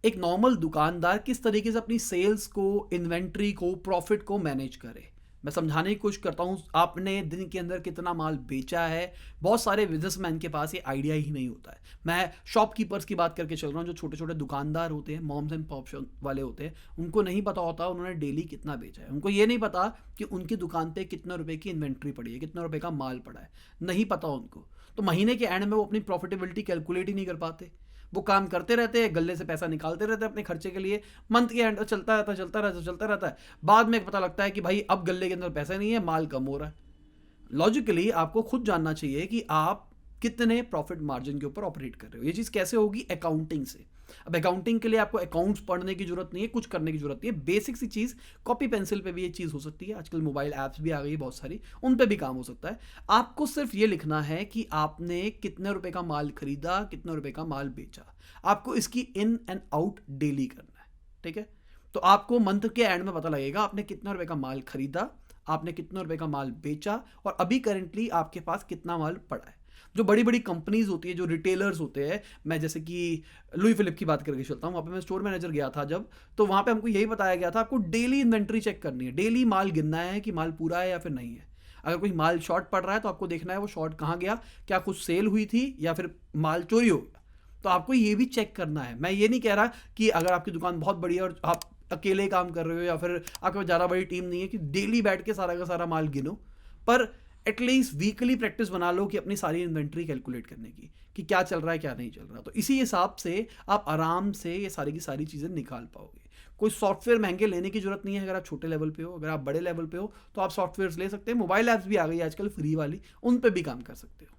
एक नॉर्मल दुकानदार किस तरीके से अपनी सेल्स को, इन्वेंट्री को, प्रॉफिट को मैनेज करे। मैं समझाने की कोशिश करता हूँ, आपने दिन के अंदर कितना माल बेचा है। बहुत सारे बिजनेसमैन के पास ये आइडिया ही नहीं होता है। मैं शॉपकीपर्स की बात करके चल रहा हूँ, जो छोटे छोटे दुकानदार होते हैं, मॉम्स एंड पॉप वाले होते हैं, उनको नहीं पता होता उन्होंने डेली कितना बेचा है। उनको ये नहीं पता कि उनकी दुकान पे कितने रुपए की इन्वेंट्री पड़ी है, कितने रुपए का माल पड़ा है, नहीं पता उनको। तो महीने के एंड में वो अपनी प्रॉफिटेबिलिटी कैलकुलेट ही नहीं कर पाते। वो काम करते रहते हैं, गले से पैसा निकालते रहते हैं अपने खर्चे के लिए। मंथ के एंड चलता रहता है, चलता रहता है, चलता रहता है। बाद में पता लगता है कि भाई अब गले के अंदर पैसा नहीं है, माल कम हो रहा है। लॉजिकली आपको खुद जानना चाहिए कि आप कितने प्रॉफिट मार्जिन के ऊपर ऑपरेट कर रहे हो। ये चीज़ कैसे होगी? अकाउंटिंग से। अब अकाउंटिंग के लिए आपको अकाउंट्स पढ़ने की जरूरत नहीं है, कुछ करने की जरूरत नहीं है। बेसिक सी चीज़, कॉपी पेंसिल पे भी ये चीज़ हो सकती है। आजकल मोबाइल ऐप्स भी आ गई है बहुत सारी, उन पे भी काम हो सकता है। आपको सिर्फ ये लिखना है कि आपने कितने रुपए का माल खरीदा, कितने रुपए का माल बेचा। आपको इसकी इन एंड आउट डेली करना है, ठीक है? तो आपको मंथ के एंड में पता लगेगा आपने कितने रुपए का माल खरीदा, आपने कितने रुपए का माल बेचा, और अभी करेंटली आपके पास कितना माल पड़ा है। जो बड़ी बड़ी कंपनीज होती है, जो रिटेलर्स होते हैं, मैं जैसे कि लुई फिलिप की बात करके चलता हूँ, वहाँ पे मैं स्टोर मैनेजर गया था जब, तो वहाँ पे हमको यही बताया गया था आपको डेली इन्वेंट्री चेक करनी है, डेली माल गिनना है कि माल पूरा है या फिर नहीं है। अगर कोई माल शॉर्ट पड़ रहा है तो आपको देखना है वो शॉर्ट कहाँ गया, क्या कुछ सेल हुई थी या फिर माल चोरी हो गया। तो आपको ये भी चेक करना है। मैं ये नहीं कह रहा कि अगर आपकी दुकान बहुत बड़ी है और आप अकेले काम कर रहे हो या फिर आपके पास ज़्यादा बड़ी टीम नहीं है कि डेली बैठ के सारा का सारा माल गिनो, पर एटलीस्ट वीकली प्रैक्टिस बना लो कि अपनी सारी इन्वेंट्री कैलकुलेट करने की, कि क्या चल रहा है क्या नहीं चल रहा। तो इसी हिसाब से आप आराम से ये सारी की सारी चीज़ें निकाल पाओगे। कोई सॉफ्टवेयर महंगे लेने की जरूरत नहीं है। अगर आप छोटे लेवल पे हो, अगर आप बड़े लेवल पे हो, तो आप सॉफ्टवेयर ले सकते हैं। मोबाइल ऐप्स भी आ गई है आजकल फ्री वाली, उन पे भी काम कर सकते हो।